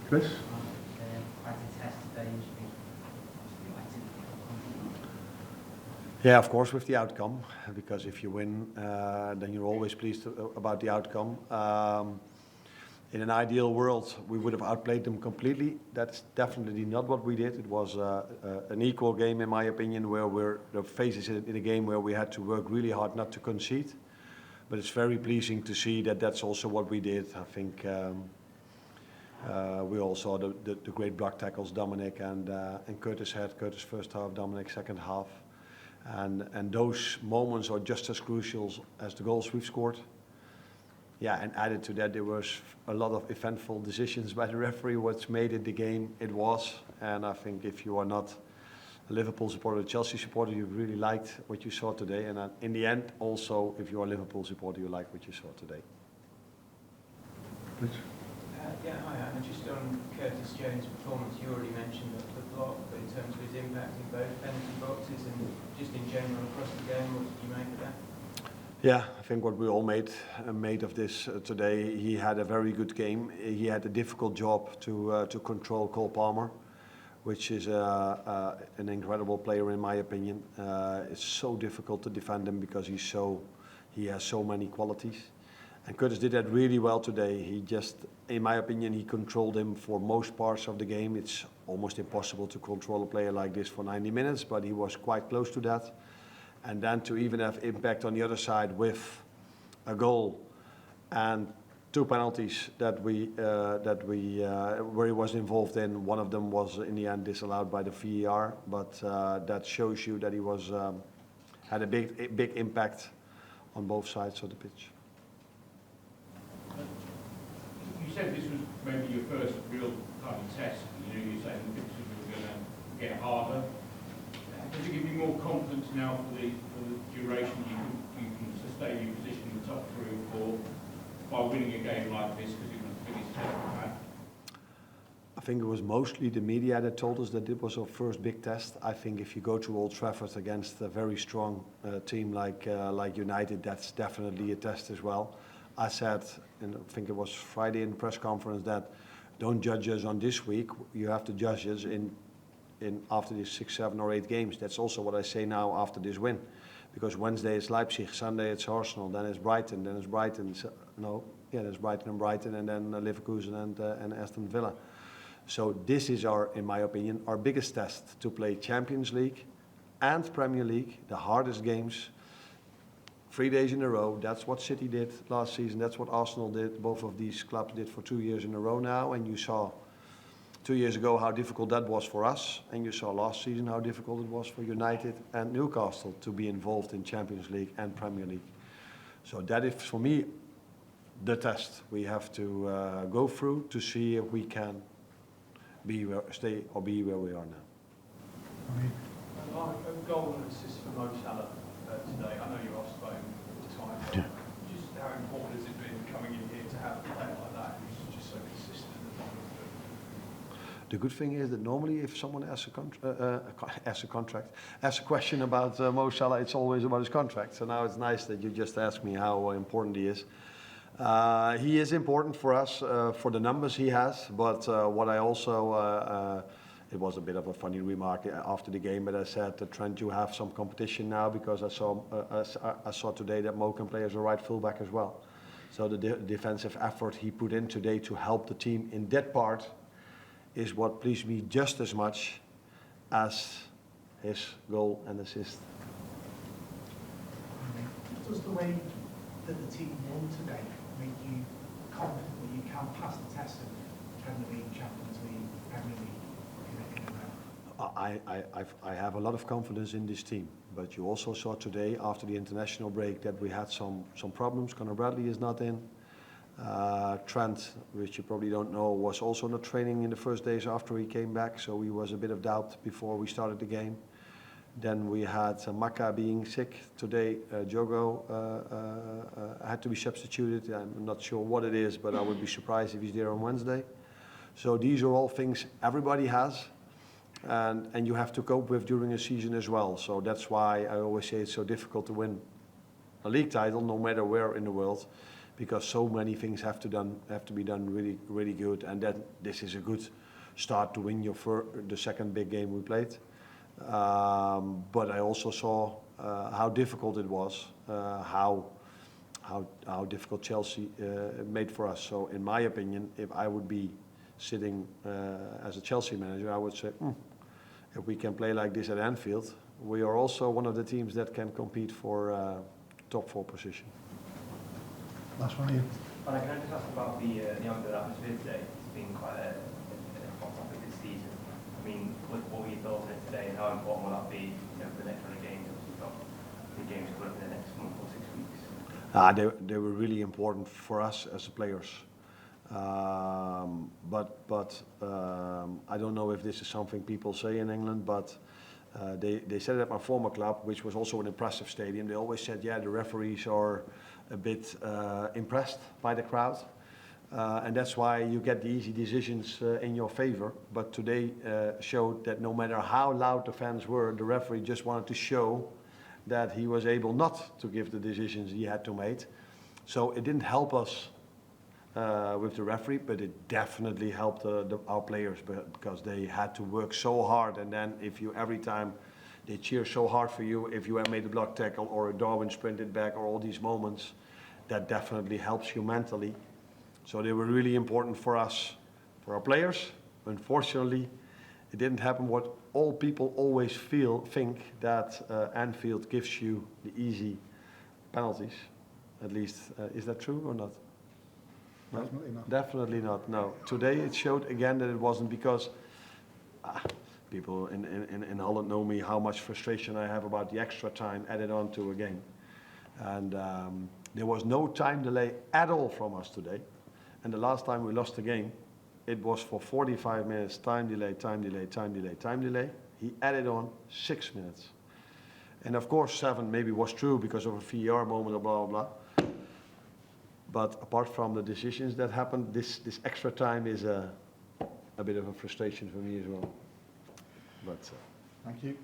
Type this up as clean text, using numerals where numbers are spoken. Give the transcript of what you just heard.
Chris? Quite a test today, you should be delighted with the outcome. Yeah, of course, with the outcome, because if you win, then you're always pleased about the outcome. In an ideal world, we would have outplayed them completely. That's definitely not what we did. It was an equal game, in my opinion, where we're the phases in a game where we had to work really hard not to concede. But it's very pleasing to see that that's also what we did. I think we all saw the great block tackles Dominic and Curtis had. Curtis first half, Dominic second half. And those moments are just as crucial as the goals we've scored. Yeah, and added to that, there was a lot of eventful decisions by the referee. What's made it the game it was. And I think if you are not a Liverpool supporter, a Chelsea supporter, you really liked what you saw today. And in the end, also, if you are a Liverpool supporter, you like what you saw today. Hi, Anna. Just on Curtis Jones' performance, you already mentioned the block, but in terms of his impact in both penalty boxes and just in general across the game, what did you make of that? Yeah, I think what we all made of this today. He had a very good game. He had a difficult job to control Cole Palmer, which is an incredible player in my opinion. It's so difficult to defend him because he has so many qualities. And Curtis did that really well today. He just, in my opinion, he controlled him for most parts of the game. It's almost impossible to control a player like this for 90 minutes, but he was quite close to that. And then to even have impact on the other side with a goal and two penalties that where he was involved in. One of them was in the end disallowed by the VAR, but that shows you that he was had a big impact on both sides of the pitch. You said this was maybe your first real kind of test. You said the fixtures were going to get harder. Does it give you more confidence now for the duration you can sustain your position in the top 3 or 4 by winning a game like this because it was the biggest test we've had? I think it was mostly the media that told us that it was our first big test. I think if you go to Old Trafford against a very strong team like United, that's definitely a test as well. I said, and I think it was Friday in the press conference, that don't judge us on this week. You have to judge us in after these 6, 7 or 8 games. That's also what I say now after this win. Because Wednesday it's Leipzig, Sunday it's Arsenal, then it's Brighton, then it's Brighton. There's Brighton, and then Leverkusen and Aston Villa. So this is in my opinion, our biggest test to play Champions League and Premier League, the hardest games, 3 days in a row. That's what City did last season. That's what Arsenal did. Both of these clubs did for 2 years in a row now. And you saw 2 years ago how difficult that was for us. And you saw last season how difficult it was for United and Newcastle to be involved in Champions League and Premier League. So that is, for me, the test we have to go through to see if we can be where we are now. A goal and assist for Mo Salah today. I know you're off Spain all the time. Yeah. Just how important has it been coming in here to have a player like that who's just so consistent at the The good thing is that normally if someone asks a question about Mo Salah, it's always about his contract. So now it's nice that you just asked me how important he is. He is important for us for the numbers he has, but what I also, it was a bit of a funny remark after the game, but I said, Trent, you have some competition now because I saw today that Mo can play as a right fullback as well. So the defensive effort he put in today to help the team in that part is what pleased me just as much as his goal and assist. Does the way that the team won today make you confident that you can pass the test of Premier League, Champions League, Premier League? I have a lot of confidence in this team, but you also saw today after the international break that we had some problems. Conor Bradley is not in. Trent, which you probably don't know, was also not training in the first days after he came back, so he was a bit of doubt before we started the game. Then we had Maka being sick today. Jogo had to be substituted. I'm not sure what it is, but I would be surprised if he's there on Wednesday. So these are all things everybody has, and you have to cope with during a season as well. So that's why I always say it's so difficult to win a league title, no matter where in the world, because so many things have to be done really good, and then this is a good start to win the second big game we played. But I also saw how difficult it was, how difficult Chelsea made for us. So in my opinion, if I would be sitting as a Chelsea manager, I would say, if we can play like this at Anfield, we are also one of the teams that can compete for top 4 position. Last one, you. Can I just ask about the outdoor atmosphere today? It's been quite a hot topic this season. I mean, what were your thoughts on it today, and how important will that be for the next round of games? We've got the games coming up in the next month or 6 weeks. They were really important for us as players. But I don't know if this is something people say in England, but they said it at my former club, which was also an impressive stadium. They always said, yeah, the referees are a bit impressed by the crowd. And that's why you get the easy decisions in your favor. But today showed that no matter how loud the fans were, the referee just wanted to show that he was able not to give the decisions he had to make. So it didn't help us with the referee, but it definitely helped our players, because they had to work so hard. And then if you every time they cheer so hard for you, if you have made a block tackle or a Darwin sprinted back or all these moments, that definitely helps you mentally. So they were really important for us, for our players. Unfortunately, it didn't happen what all people always think, that Anfield gives you the easy penalties. At least, is that true or not? No? Definitely not. Definitely not, no. Today it showed again that it wasn't, because people in Holland know me, how much frustration I have about the extra time added on to a game. And there was no time delay at all from us today. And the last time we lost the game, it was for 45 minutes, time delay. He added on 6 minutes. And of course 7 maybe was true because of a VAR moment or blah, blah, blah. But apart from the decisions that happened, this extra time is a bit of a frustration for me as well. But Thank you.